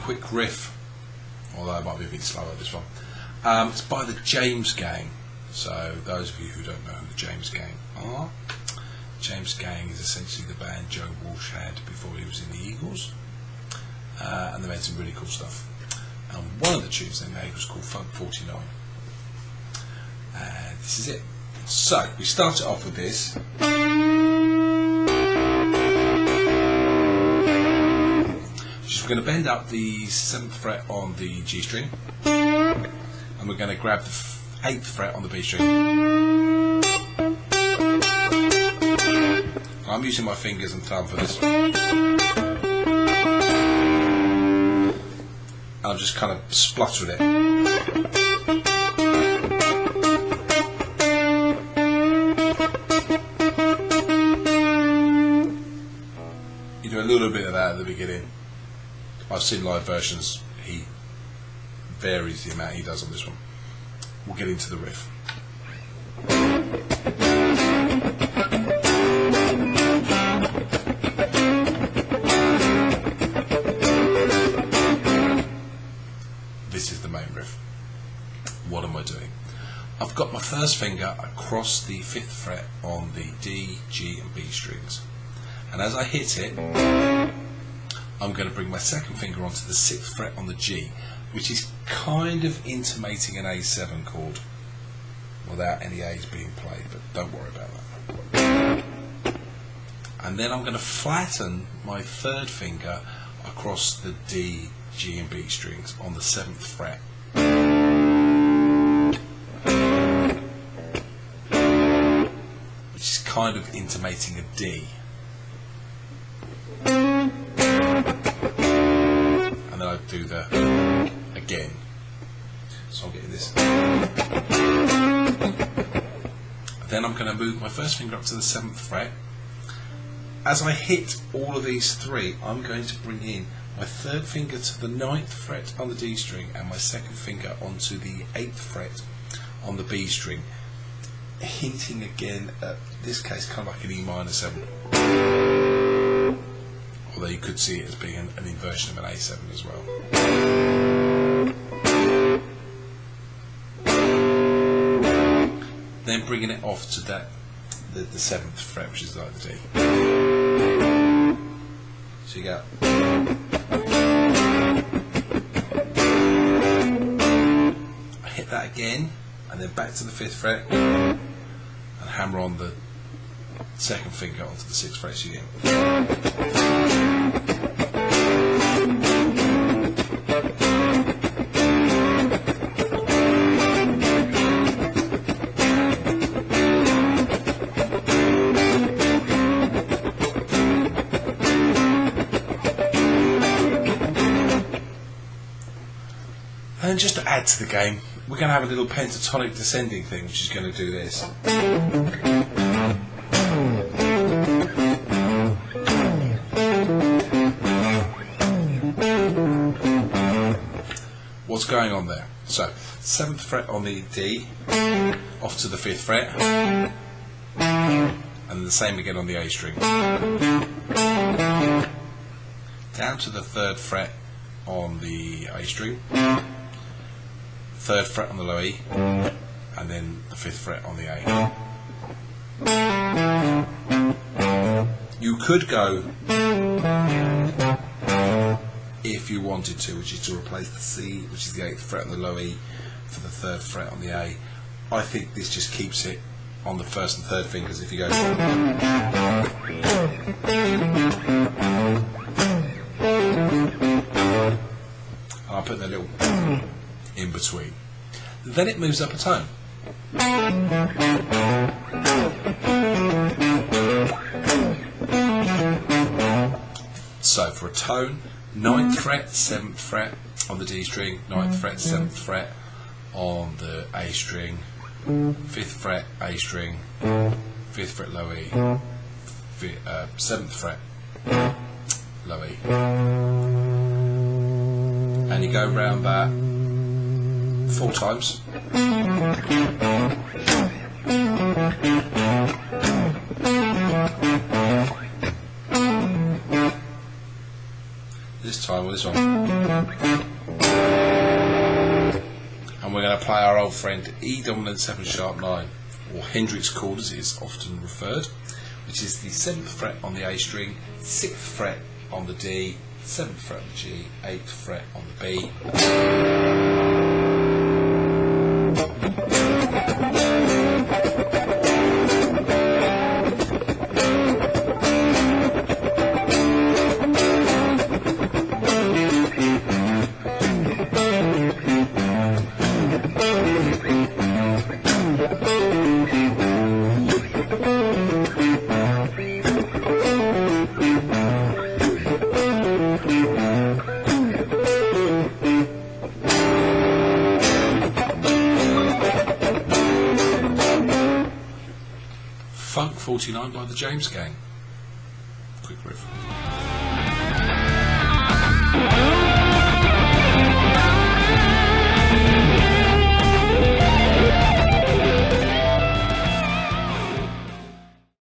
Quick riff, although it might be a bit slower this one. It's by the James Gang. So those of you who don't know who the James Gang are, James Gang is essentially the band Joe Walsh had before he was in the Eagles, and they made some really cool stuff. And one of the tunes they made was called Funk 49. And this is it. So we started off with this. We're going to bend up the 7th fret on the G string, and we're going to grab the 8th fret on the B string. I'm using my fingers and thumb for this, and I'm just kind of spluttering it. You do a little bit of that at the beginning. I've seen live versions, he varies the amount he does on this one. We'll get into the riff. This is the main riff. What am I doing? I've got my first finger across the 5th fret on the D, G and B strings. And as I hit it, I'm going to bring my second finger onto the 6th fret on the G, which is kind of intimating an A7 chord without any A's being played, but don't worry about that. And then I'm going to flatten my third finger across the D, G and B strings on the 7th fret. Which is kind of intimating a D. And then I do the again. So I'm getting this. Then I'm going to move my first finger up to the 7th fret. As I hit all of these three, I'm going to bring in my third finger to the 9th fret on the D string and my second finger onto the 8th fret on the B string, hinting again at this case kind of like an E minor 7. Although you could see it as being an inversion of an A7 as well. Then bringing it off to the 7th fret, which is like the D. So you go. I hit that again, and then back to the 5th fret, and hammer on the second finger onto the 6th fret again. And just to add to the game, we're going to have a little pentatonic descending thing, which is going to do this. What's going on there? So, 7th fret on the D, off to the 5th fret, and the same again on the A string. Down to the 3rd fret on the A string, 3rd fret on the low E, and then the 5th fret on the A. You could go, if you wanted to, which is to replace the C, which is the 8th fret on the low E, for the 3rd fret on the A. I think this just keeps it on the 1st and 3rd fingers if you go. I'll put that little in between. Then it moves up a tone. So for a tone, 9th fret, 7th fret on the D string, 9th fret, 7th fret on the A string, 5th fret, A string, 5th fret, low E, 7th fret, low E. And you go around that 4 times. This time with this one. And we're going to play our old friend E dominant 7 sharp 9, or Hendrix chord as it is often referred, which is the 7th fret on the A string, 6th fret on the D, 7th fret on the G, 8th fret on the B. Funk 49 by the James Gang. Quick riff.